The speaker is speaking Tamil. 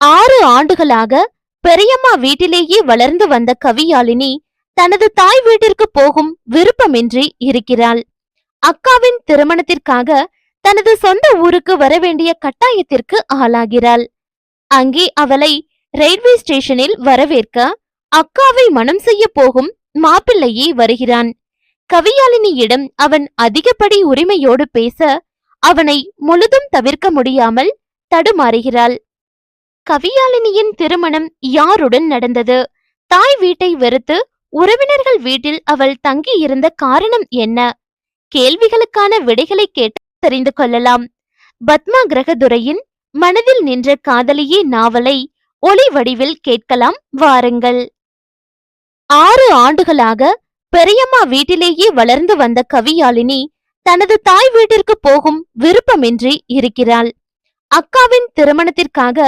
6 ஆண்டுகளாக பெரியம்மா வீட்டிலேயே வளர்ந்து வந்த கவியாழினி தனது தாய் வீட்டிற்கு போகும் விருப்பமின்றி இருக்கிறாள். அக்காவின் திருமணத்திற்காக தனது சொந்த ஊருக்கு வரவேண்டிய கட்டாயத்திற்கு ஆளாகிறாள். அங்கே அவளை ரயில்வே ஸ்டேஷனில் வரவேற்க அக்காவை மனம் செய்ய போகும் மாப்பிள்ளையே வருகிறான். கவியாழினியிடம் அவன் அதிகப்படி உரிமையோடு பேச அவனை முழுதும் தவிர்க்க முடியாமல் தடுமாறுகிறாள். கவியாழினியின் திருமணம் யாருடன் நடந்தது? தாய் வீட்டை வெறுத்து உறவினர்கள் வீட்டில் அவள் தங்கியிருந்த காரணம் என்ன? கேள்விகளுக்கான விடைகளை கேட்டு தெரிந்து கொள்ளலாம். பத்மா கிரகதுரையின் மனதில் நின்ற காதலியே நாவலை ஒளி வடிவில் கேட்கலாம் வாருங்கள். 6 ஆண்டுகளாக பெரியம்மா வீட்டிலேயே வளர்ந்து வந்த கவியாழினி தனது தாய் வீட்டிற்கு போகும் விருப்பமின்றி இருக்கிறாள். அக்காவின் திருமணத்திற்காக